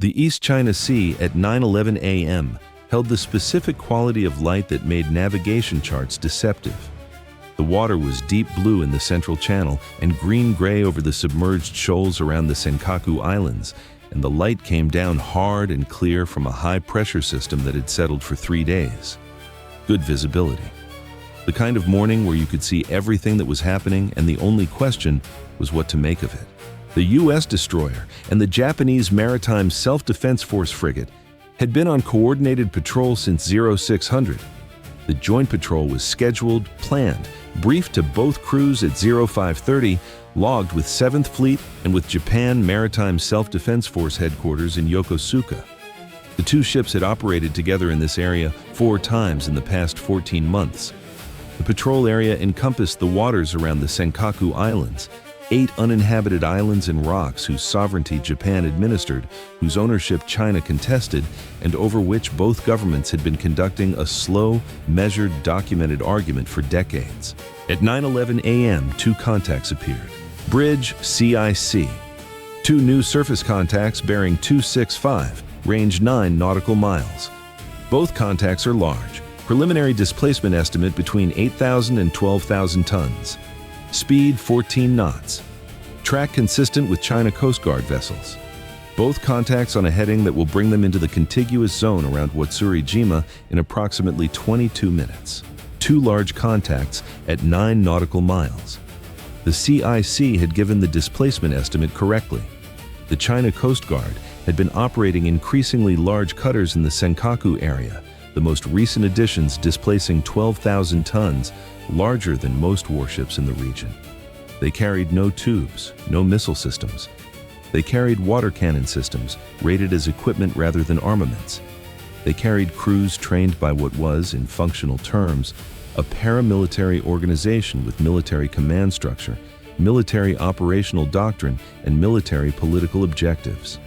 The East China Sea at 9:11 a.m. held the specific quality of light that made navigation charts deceptive. The water was deep blue in the central channel and green-gray over the submerged shoals around the Senkaku Islands, and the light came down hard and clear from a high-pressure system that had settled for 3 days. Good visibility. The kind of morning where you could see everything that was happening, and the only question was what to make of it. The U.S. destroyer and the Japanese Maritime Self-Defense Force frigate had been on coordinated patrol since 0600. The joint patrol was scheduled, planned, briefed to both crews at 0530, logged with 7th Fleet and with Japan Maritime Self-Defense Force headquarters in Yokosuka. The two ships had operated together in this area 4 times in the past 14 months. The patrol area encompassed the waters around the Senkaku Islands, 8 uninhabited islands and rocks whose sovereignty Japan administered, whose ownership China contested, and over which both governments had been conducting a slow, measured, documented argument for decades. At 9:11 a.m., 2 contacts appeared. Bridge CIC. 2 new surface contacts bearing 265, range 9 nautical miles. Both contacts are large. Preliminary displacement estimate between 8,000 and 12,000 tons. Speed 14 knots. Track consistent with China Coast Guard vessels. Both contacts on a heading that will bring them into the contiguous zone around Watsuri-jima in approximately 22 minutes. 2 large contacts at 9 nautical miles. The CIC had given the displacement estimate correctly. The China Coast Guard had been operating increasingly large cutters in the Senkaku area, the most recent additions displacing 12,000 tons, larger than most warships in the region. They carried no tubes, no missile systems. They carried water cannon systems, rated as equipment rather than armaments. They carried crews trained by what was, in functional terms, a paramilitary organization with military command structure, military operational doctrine, and military political objectives.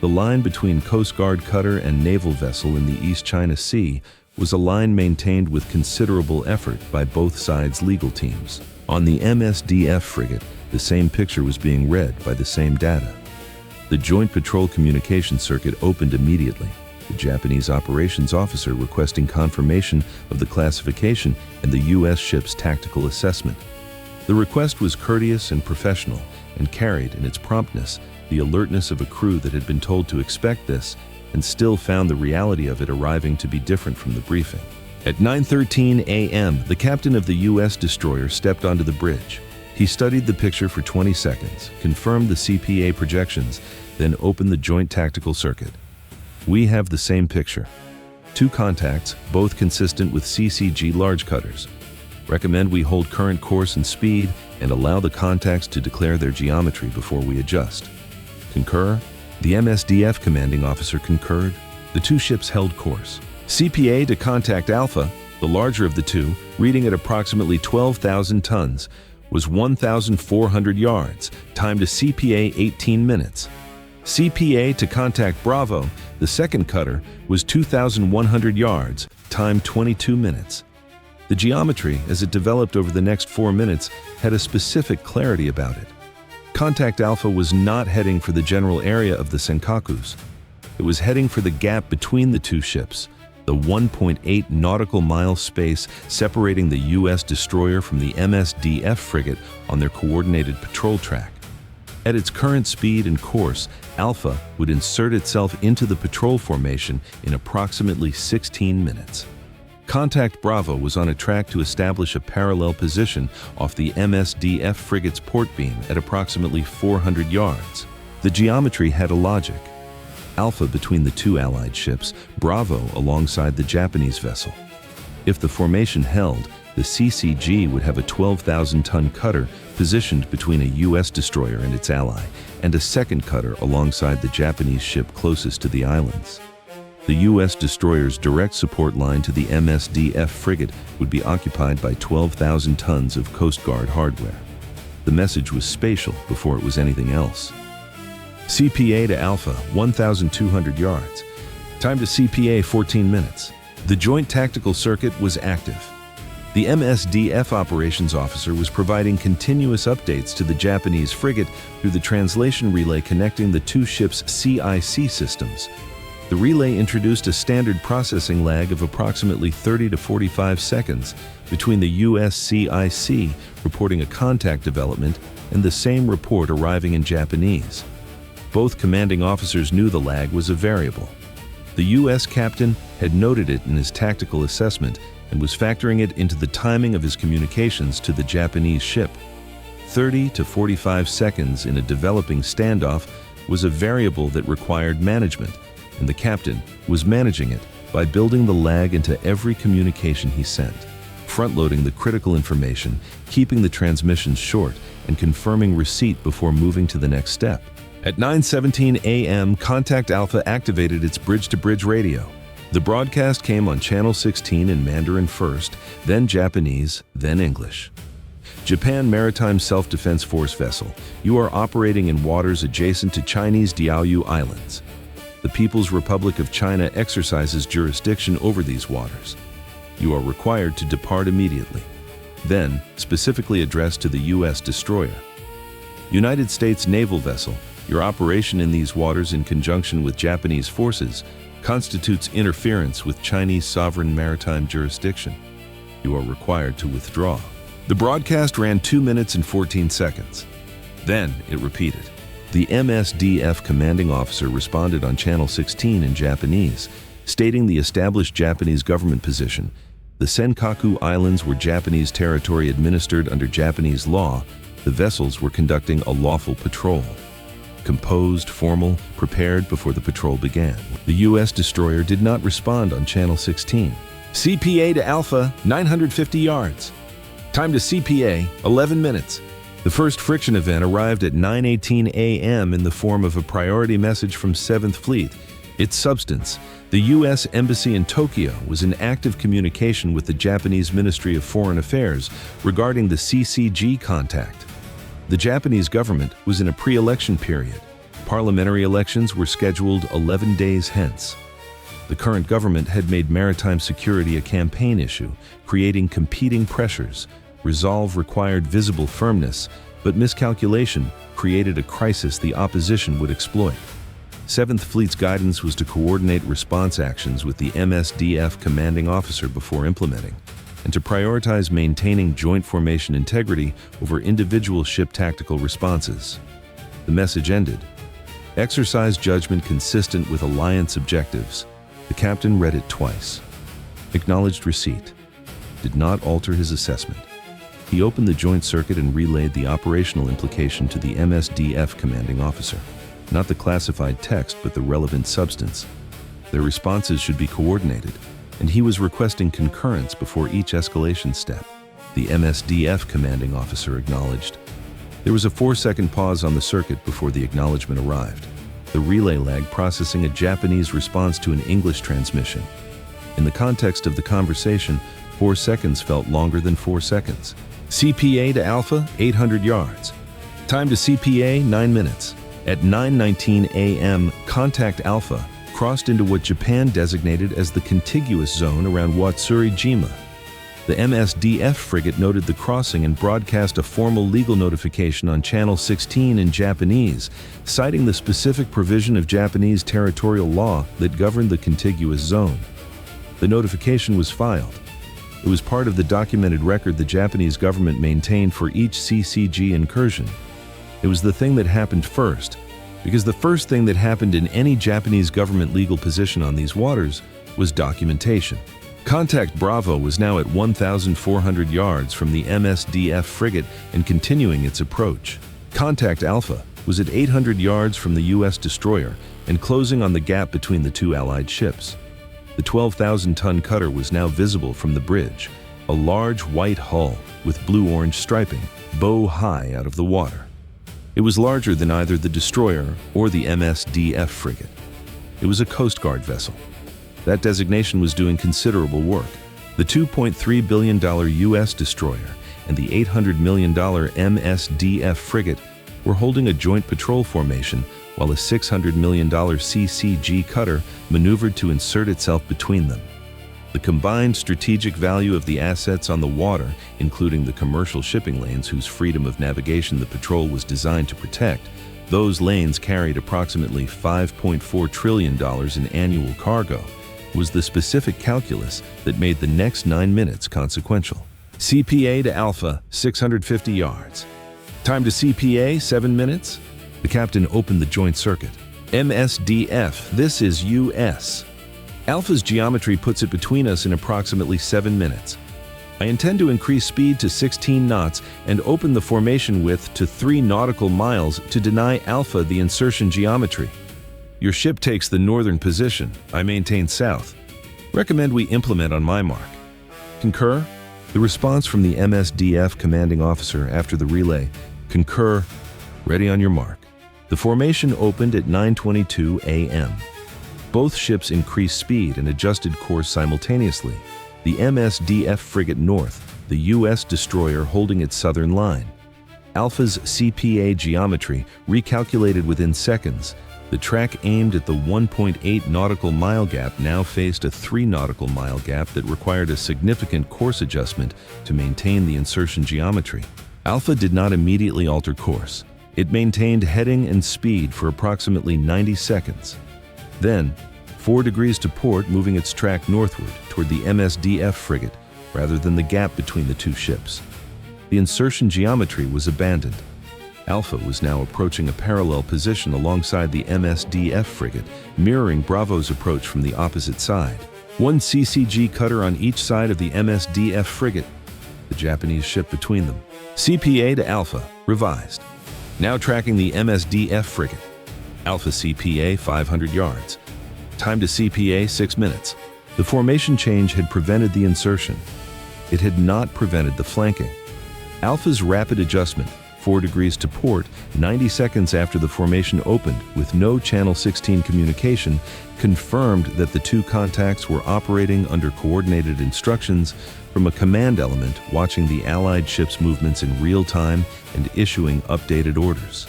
The line between Coast Guard cutter and naval vessel in the East China Sea was a line maintained with considerable effort by both sides' legal teams. On the MSDF frigate, the same picture was being read by the same data. The Joint Patrol Communication Circuit opened immediately, the Japanese operations officer requesting confirmation of the classification and the U.S. ship's tactical assessment. The request was courteous and professional, and carried in its promptness the alertness of a crew that had been told to expect this and still found the reality of it arriving to be different from the briefing. At 9:13 a.m., the captain of the U.S. destroyer stepped onto the bridge. He studied the picture for 20 seconds, confirmed the CPA projections, then opened the joint tactical circuit. We have the same picture. 2 contacts, both consistent with CCG large cutters. Recommend we hold current course and speed and allow the contacts to declare their geometry before we adjust. Concur? The MSDF commanding officer concurred. The 2 ships held course. CPA to contact Alpha, the larger of the 2, reading at approximately 12,000 tons, was 1,400 yards, time to CPA 18 minutes. CPA to contact Bravo, the second cutter, was 2,100 yards, time 22 minutes. The geometry, as it developed over the next 4 minutes, had a specific clarity about it. Contact Alpha was not heading for the general area of the Senkakus. It was heading for the gap between the 2 ships, the 1.8 nautical mile space separating the U.S. destroyer from the MSDF frigate on their coordinated patrol track. At its current speed and course, Alpha would insert itself into the patrol formation in approximately 16 minutes. Contact Bravo was on a track to establish a parallel position off the MSDF frigate's port beam at approximately 400 yards. The geometry had a logic. Alpha between the 2 Allied ships, Bravo alongside the Japanese vessel. If the formation held, the CCG would have a 12,000-ton cutter positioned between a U.S. destroyer and its ally, and a second cutter alongside the Japanese ship closest to the islands. The U.S. destroyer's direct support line to the MSDF frigate would be occupied by 12,000 tons of Coast Guard hardware. The message was spatial before it was anything else. CPA to Alpha, 1,200 yards. Time to CPA 14 minutes. The joint tactical circuit was active. The MSDF operations officer was providing continuous updates to the Japanese frigate through the translation relay connecting the two ships' CIC systems. The relay introduced a standard processing lag of approximately 30 to 45 seconds between the US CIC reporting a contact development and the same report arriving in Japanese. Both commanding officers knew the lag was a variable. The US captain had noted it in his tactical assessment and was factoring it into the timing of his communications to the Japanese ship. 30 to 45 seconds in a developing standoff was a variable that required management, and the captain was managing it by building the lag into every communication he sent, front-loading the critical information, keeping the transmissions short, and confirming receipt before moving to the next step. At 9:17 a.m., Contact Alpha activated its bridge-to-bridge radio. The broadcast came on Channel 16 in Mandarin first, then Japanese, then English. Japan Maritime Self-Defense Force vessel, you are operating in waters adjacent to Chinese Diaoyu Islands. The People's Republic of China exercises jurisdiction over these waters. You are required to depart immediately. Then, specifically addressed to the U.S. destroyer. United States naval vessel, your operation in these waters in conjunction with Japanese forces constitutes interference with Chinese sovereign maritime jurisdiction. You are required to withdraw. The broadcast ran 2 minutes and 14 seconds. Then it repeated. The MSDF commanding officer responded on Channel 16 in Japanese, stating the established Japanese government position. The Senkaku Islands were Japanese territory administered under Japanese law. The vessels were conducting a lawful patrol. Composed, formal, prepared before the patrol began. The U.S. destroyer did not respond on Channel 16. CPA to Alpha, 950 yards. Time to CPA, 11 minutes. The first friction event arrived at 9:18 a.m. in the form of a priority message from 7th Fleet. Its substance, the U.S. Embassy in Tokyo was in active communication with the Japanese Ministry of Foreign Affairs regarding the CCG contact. The Japanese government was in a pre-election period. Parliamentary elections were scheduled 11 days hence. The current government had made maritime security a campaign issue, creating competing pressures. Resolve required visible firmness, but miscalculation created a crisis the opposition would exploit. 7th Fleet's guidance was to coordinate response actions with the MSDF commanding officer before implementing, and to prioritize maintaining joint formation integrity over individual ship tactical responses. The message ended. Exercise judgment consistent with alliance objectives. The captain read it twice. Acknowledged receipt. Did not alter his assessment. He opened the joint circuit and relayed the operational implication to the MSDF commanding officer. Not the classified text, but the relevant substance. Their responses should be coordinated, and he was requesting concurrence before each escalation step. The MSDF commanding officer acknowledged. There was a 4-second pause on the circuit before the acknowledgement arrived. The relay lag processing a Japanese response to an English transmission. In the context of the conversation, 4 seconds felt longer than 4 seconds. CPA to Alpha, 800 yards. Time to CPA, 9 minutes. At 9:19 a.m., Contact Alpha crossed into what Japan designated as the contiguous zone around Watsuri-jima. The MSDF frigate noted the crossing and broadcast a formal legal notification on Channel 16 in Japanese, citing the specific provision of Japanese territorial law that governed the contiguous zone. The notification was filed. It was part of the documented record the Japanese government maintained for each CCG incursion. It was the thing that happened first, because the first thing that happened in any Japanese government legal position on these waters was documentation. Contact Bravo was now at 1,400 yards from the MSDF frigate and continuing its approach. Contact Alpha was at 800 yards from the U.S. destroyer and closing on the gap between the two Allied ships. The 12,000-ton cutter was now visible from the bridge, a large white hull with blue-orange striping, bow high out of the water. It was larger than either the destroyer or the MSDF frigate. It was a Coast Guard vessel. That designation was doing considerable work. The $2.3 billion U.S. destroyer and the $800 million MSDF frigate were holding a joint patrol formation while a $600 million CCG cutter maneuvered to insert itself between them. The combined strategic value of the assets on the water, including the commercial shipping lanes whose freedom of navigation the patrol was designed to protect, those lanes carried approximately $5.4 trillion in annual cargo, was the specific calculus that made the next 9 minutes consequential. CPA to Alpha, 650 yards. Time to CPA, 7 minutes. The captain opened the joint circuit. MSDF, this is US. Alpha's geometry puts it between us in approximately 7 minutes. I intend to increase speed to 16 knots and open the formation width to 3 nautical miles to deny Alpha the insertion geometry. Your ship takes the northern position. I maintain south. Recommend we implement on my mark. Concur? The response from the MSDF commanding officer after the relay. Concur. Ready on your mark. The formation opened at 9:22 a.m. Both ships increased speed and adjusted course simultaneously. The MSDF frigate north, the U.S. destroyer holding its southern line. Alpha's CPA geometry recalculated within seconds. The track aimed at the 1.8 nautical mile gap now faced a 3 nautical mile gap that required a significant course adjustment to maintain the insertion geometry. Alpha did not immediately alter course. It maintained heading and speed for approximately 90 seconds. Then, 4 degrees to port, moving its track northward toward the MSDF frigate rather than the gap between the two ships. The insertion geometry was abandoned. Alpha was now approaching a parallel position alongside the MSDF frigate, mirroring Bravo's approach from the opposite side. 1 CCG cutter on each side of the MSDF frigate, the Japanese ship between them. CPA to Alpha, revised. Now tracking the MSDF frigate. Alpha CPA 500 yards. Time to CPA 6 minutes. The formation change had prevented the insertion. It had not prevented the flanking. Alpha's rapid adjustment, 4 degrees to port, 90 seconds after the formation opened with no Channel 16 communication, confirmed that the two contacts were operating under coordinated instructions from a command element watching the Allied ship's movements in real time and issuing updated orders.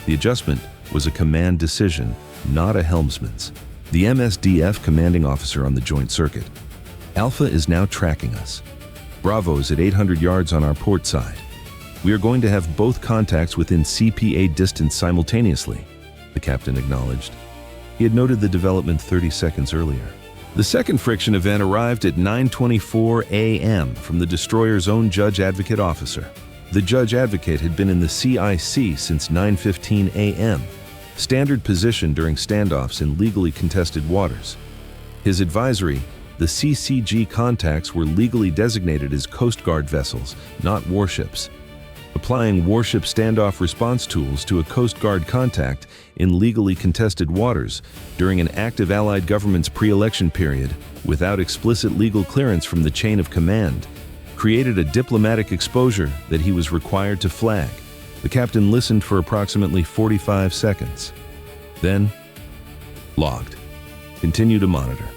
The adjustment was a command decision, not a helmsman's. The MSDF commanding officer on the joint circuit. Alpha is now tracking us. Bravo is at 800 yards on our port side. We are going to have both contacts within CPA distance simultaneously, the captain acknowledged. He had noted the development 30 seconds earlier. The second friction event arrived at 9:24 a.m. from the destroyer's own judge advocate officer. The judge advocate had been in the CIC since 9:15 a.m., standard position during standoffs in legally contested waters. His advisory, the CCG contacts were legally designated as Coast Guard vessels, not warships. Applying warship standoff response tools to a Coast Guard contact in legally contested waters during an active Allied government's pre-election period without explicit legal clearance from the chain of command created a diplomatic exposure that he was required to flag. The captain listened for approximately 45 seconds. Then, logged. Continue to monitor.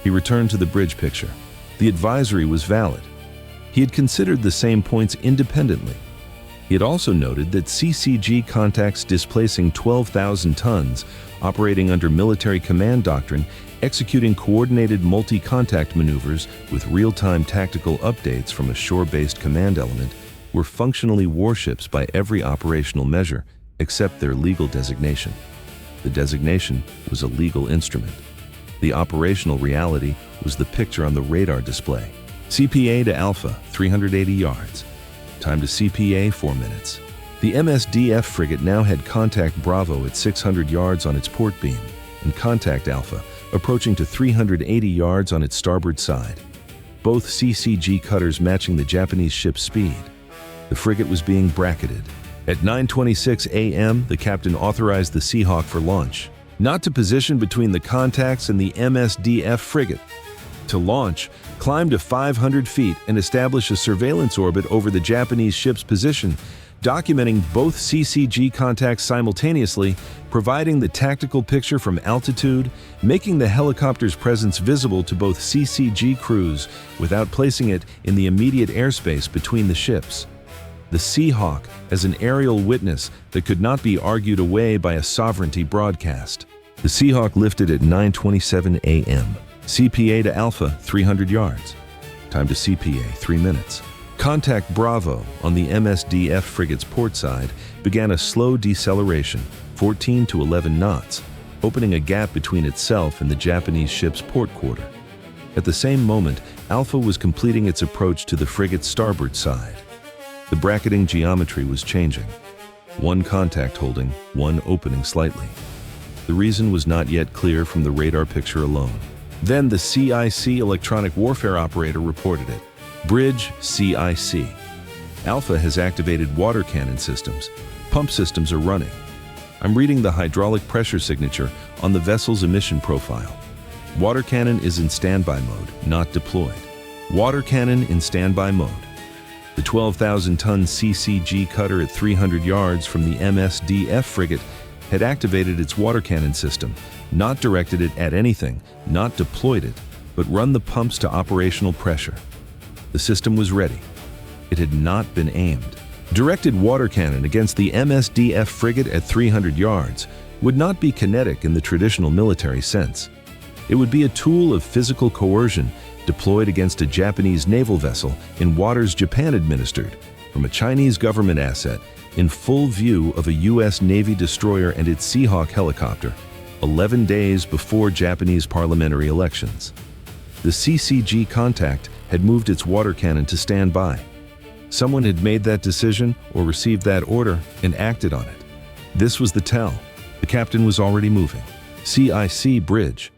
He returned to the bridge picture. The advisory was valid. He had considered the same points independently. He had also noted that CCG contacts displacing 12,000 tons, operating under military command doctrine, executing coordinated multi-contact maneuvers with real-time tactical updates from a shore-based command element, were functionally warships by every operational measure except their legal designation. The designation was a legal instrument. The operational reality was the picture on the radar display. CPA to Alpha, 380 yards. Time to CPA, 4 minutes. The MSDF frigate now had contact Bravo at 600 yards on its port beam, and contact Alpha, approaching to 380 yards on its starboard side. Both CCG cutters matching the Japanese ship's speed. The frigate was being bracketed. At 9:26 a.m., the captain authorized the Seahawk for launch. Not to position between the contacts and the MSDF frigate. To launch, climb to 500 feet and establish a surveillance orbit over the Japanese ship's position, documenting both CCG contacts simultaneously, providing the tactical picture from altitude, making the helicopter's presence visible to both CCG crews without placing it in the immediate airspace between the ships. The Seahawk as an aerial witness that could not be argued away by a sovereignty broadcast. The Seahawk lifted at 9:27 a.m. CPA to Alpha, 300 yards. Time to CPA, 3 minutes. Contact Bravo on the MSDF frigate's port side began a slow deceleration, 14 to 11 knots, opening a gap between itself and the Japanese ship's port quarter. At the same moment, Alpha was completing its approach to the frigate's starboard side. The bracketing geometry was changing. One contact holding, one opening slightly. The reason was not yet clear from the radar picture alone. Then the CIC electronic warfare operator reported it. Bridge CIC. Alpha has activated water cannon systems. Pump systems are running. I'm reading the hydraulic pressure signature on the vessel's emission profile. Water cannon is in standby mode, not deployed. Water cannon in standby mode. The 12,000-ton CCG cutter at 300 yards from the MSDF frigate had activated its water cannon system, not directed it at anything, not deployed it, but run the pumps to operational pressure. The system was ready. It had not been aimed. Directed water cannon against the MSDF frigate at 300 yards would not be kinetic in the traditional military sense. It would be a tool of physical coercion deployed against a Japanese naval vessel in waters Japan administered from a Chinese government asset in full view of a U.S. Navy destroyer and its Seahawk helicopter, 11 days before Japanese parliamentary elections. The CCG contact had moved its water cannon to stand by. Someone had made that decision or received that order and acted on it. This was the tell. The captain was already moving. CIC bridge.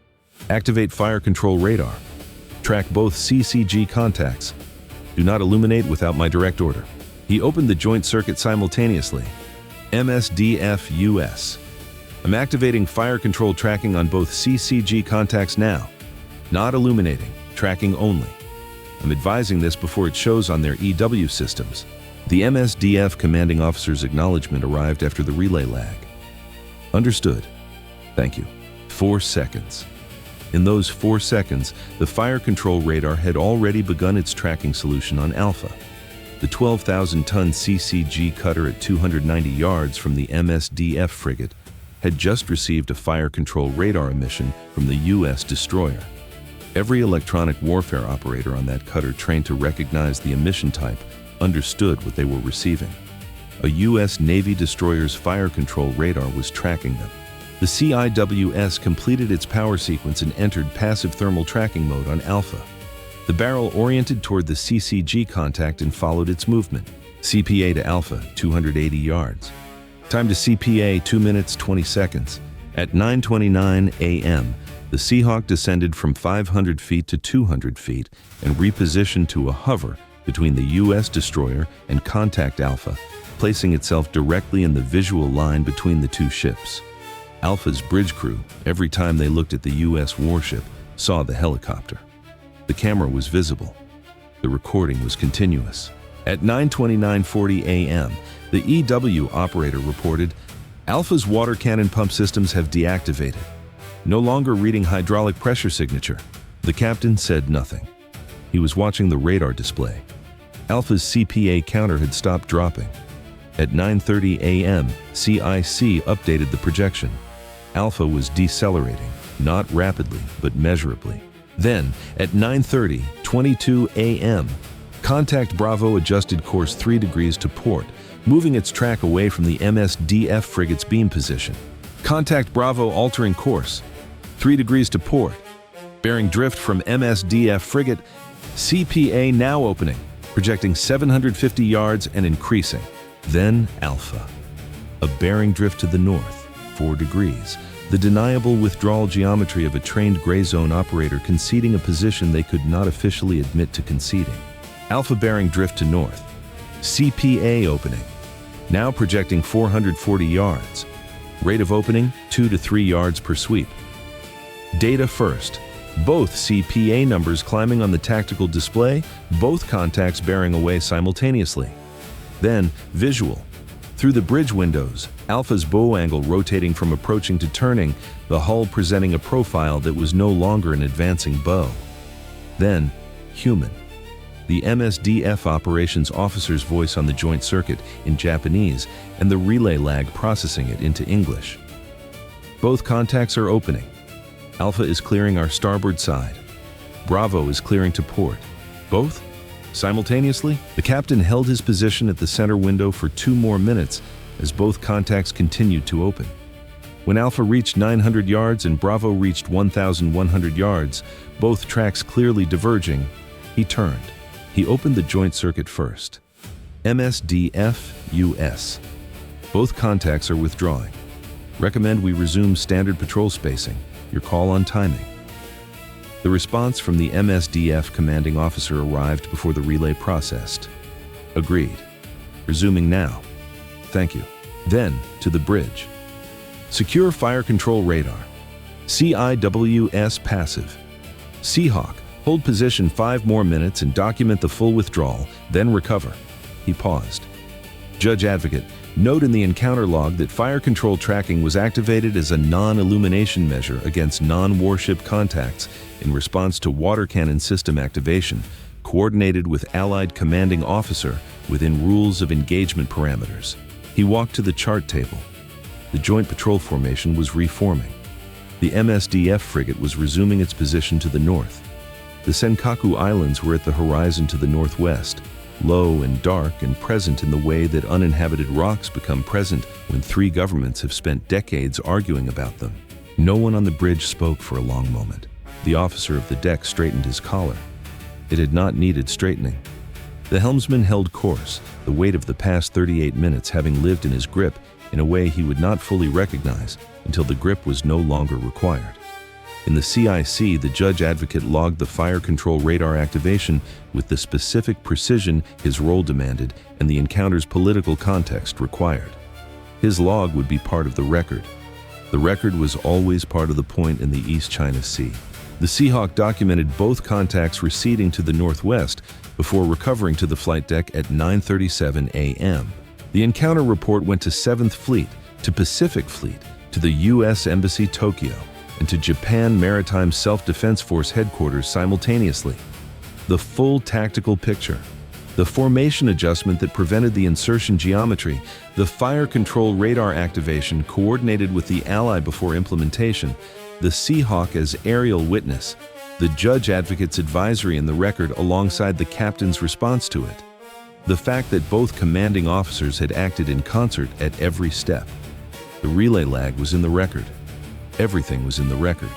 Activate fire control radar. Track both CCG contacts. Do not illuminate without my direct order. He opened the joint circuit simultaneously. MSDF US. I'm activating fire control tracking on both CCG contacts now. Not illuminating, tracking only. I'm advising this before it shows on their EW systems. The MSDF commanding officer's acknowledgement arrived after the relay lag. Understood. Thank you. 4 seconds. In those 4 seconds, the fire control radar had already begun its tracking solution on Alpha. The 12,000-ton CCG cutter at 290 yards from the MSDF frigate had just received a fire control radar emission from the U.S. destroyer. Every electronic warfare operator on that cutter trained to recognize the emission type understood what they were receiving. A U.S. Navy destroyer's fire control radar was tracking them. The CIWS completed its power sequence and entered passive thermal tracking mode on Alpha. The barrel oriented toward the CCG contact and followed its movement. CPA to Alpha, 280 yards. Time to CPA, 2 minutes, 20 seconds. At 9:29 a.m., the Seahawk descended from 500 feet to 200 feet and repositioned to a hover between the U.S. destroyer and contact Alpha, placing itself directly in the visual line between the two ships. Alpha's bridge crew, every time they looked at the U.S. warship, saw the helicopter. The camera was visible. The recording was continuous. At 9:29:40 a.m., the EW operator reported, Alpha's water cannon pump systems have deactivated. No longer reading hydraulic pressure signature. The captain said nothing. He was watching the radar display. Alpha's CPA counter had stopped dropping. At 9:30 a.m., CIC updated the projection. Alpha was decelerating, not rapidly, but measurably. Then, at 9:22 a.m., Contact Bravo adjusted course 3 degrees to port, moving its track away from the MSDF frigate's beam position. Contact Bravo altering course, 3 degrees to port. Bearing drift from MSDF frigate, CPA now opening, projecting 750 yards and increasing. Then Alpha. A bearing drift to the north, 4 degrees. The deniable withdrawal geometry of a trained gray zone operator conceding a position they could not officially admit to conceding. Alpha bearing drift to north. CPA opening. Now projecting 440 yards. Rate of opening, 2 to 3 yards per sweep. Data first. Both CPA numbers climbing on the tactical display, both contacts bearing away simultaneously. Then, visual. Through the bridge windows, Alpha's bow angle rotating from approaching to turning, the hull presenting a profile that was no longer an advancing bow. Then, human. The MSDF operations officer's voice on the joint circuit in Japanese and the relay lag processing it into English. Both contacts are opening. Alpha is clearing our starboard side. Bravo is clearing to port. Both? Simultaneously, the captain held his position at the center window for 2 more minutes as both contacts continued to open. When Alpha reached 900 yards and Bravo reached 1,100 yards, both tracks clearly diverging, he turned. He opened the joint circuit first. MSDF US. Both contacts are withdrawing. Recommend we resume standard patrol spacing. Your call on timing. The response from the MSDF commanding officer arrived before the relay processed. Agreed. Resuming now. Thank you. Then, to the bridge. Secure fire control radar. CIWS passive. Seahawk, hold position 5 more minutes and document the full withdrawal, then recover. He paused. Judge Advocate, note in the encounter log that fire control tracking was activated as a non-illumination measure against non-warship contacts in response to water cannon system activation, coordinated with Allied commanding officer within rules of engagement parameters. He walked to the chart table. The joint patrol formation was reforming. The MSDF frigate was resuming its position to the north. The Senkaku Islands were at the horizon to the northwest, low and dark and present in the way that uninhabited rocks become present when 3 governments have spent decades arguing about them. No one on the bridge spoke for a long moment. The officer of the deck straightened his collar. It had not needed straightening. The helmsman held course, the weight of the past 38 minutes having lived in his grip in a way he would not fully recognize until the grip was no longer required. In the CIC, the judge advocate logged the fire control radar activation with the specific precision his role demanded and the encounter's political context required. His log would be part of the record. The record was always part of the point in the East China Sea. The Seahawk documented both contacts receding to the northwest before recovering to the flight deck at 9:37 a.m. The encounter report went to 7th Fleet, to Pacific Fleet, to the U.S. Embassy Tokyo, and to Japan Maritime Self-Defense Force headquarters simultaneously. The full tactical picture, the formation adjustment that prevented the insertion geometry, the fire control radar activation coordinated with the ally before implementation, the Seahawk as aerial witness, the judge advocate's advisory in the record alongside the captain's response to it. The fact that both commanding officers had acted in concert at every step. The relay lag was in the record. Everything was in the record.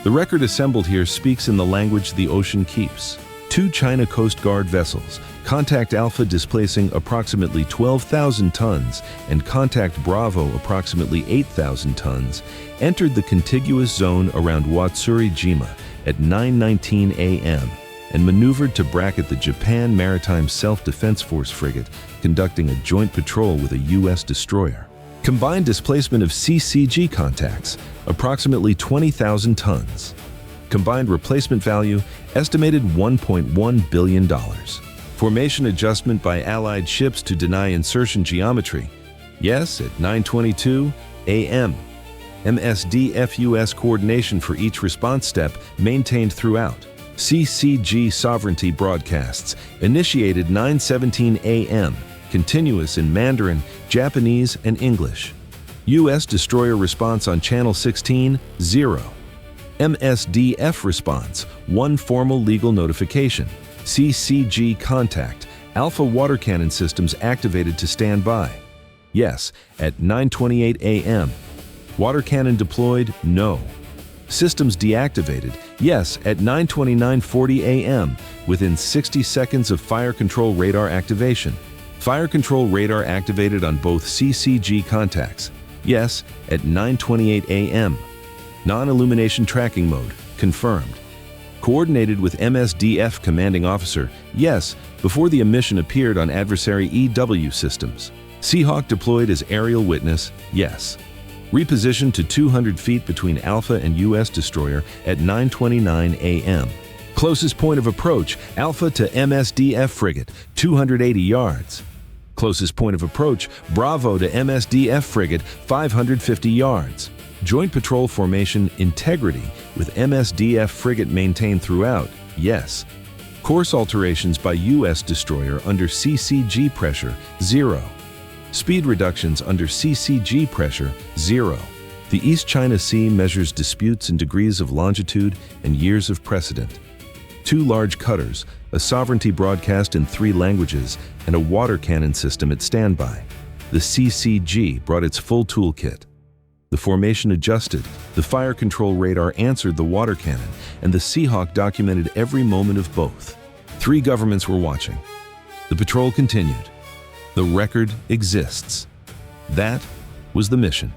The record assembled here speaks in the language the ocean keeps. 2 China Coast Guard vessels, Contact Alpha displacing approximately 12,000 tons and Contact Bravo approximately 8,000 tons, entered the contiguous zone around Watsuri-jima at 9:19 a.m. and maneuvered to bracket the Japan Maritime Self-Defense Force frigate conducting a joint patrol with a U.S. destroyer. Combined displacement of CCG contacts, approximately 20,000 tons. Combined replacement value, estimated $1.1 billion. Formation adjustment by Allied ships to deny insertion geometry. Yes, at 9:22 a.m. MSDF US coordination for each response step maintained throughout. CCG sovereignty broadcasts, initiated 9:17 a.m., continuous in Mandarin, Japanese, and English. U.S. destroyer response on Channel 16, 0. MSDF response, 1 formal legal notification. CCG contact, Alpha water cannon systems activated to stand by. Yes, at 9:28 a.m. Water cannon deployed, no. Systems deactivated, yes, at 9:29:40 a.m. within 60 seconds of fire control radar activation. Fire control radar activated on both CCG contacts, yes, at 9:28 a.m. Non-illumination tracking mode, confirmed. Coordinated with MSDF commanding officer, yes, before the emission appeared on adversary EW systems. Seahawk deployed as aerial witness, yes. Repositioned to 200 feet between Alpha and U.S. destroyer at 9:29 a.m. Closest point of approach, Alpha to MSDF frigate, 280 yards. Closest point of approach, Bravo to MSDF frigate, 550 yards. Joint patrol formation integrity with MSDF frigate maintained throughout, yes. Course alterations by U.S. destroyer under CCG pressure, 0. Speed reductions under CCG pressure, 0. The East China Sea measures disputes in degrees of longitude and years of precedent. 2 large cutters, a sovereignty broadcast in 3 languages, and a water cannon system at standby. The CCG brought its full toolkit. The formation adjusted, the fire control radar answered the water cannon, and the Seahawk documented every moment of both. 3 governments were watching. The patrol continued. The record exists. That was the mission.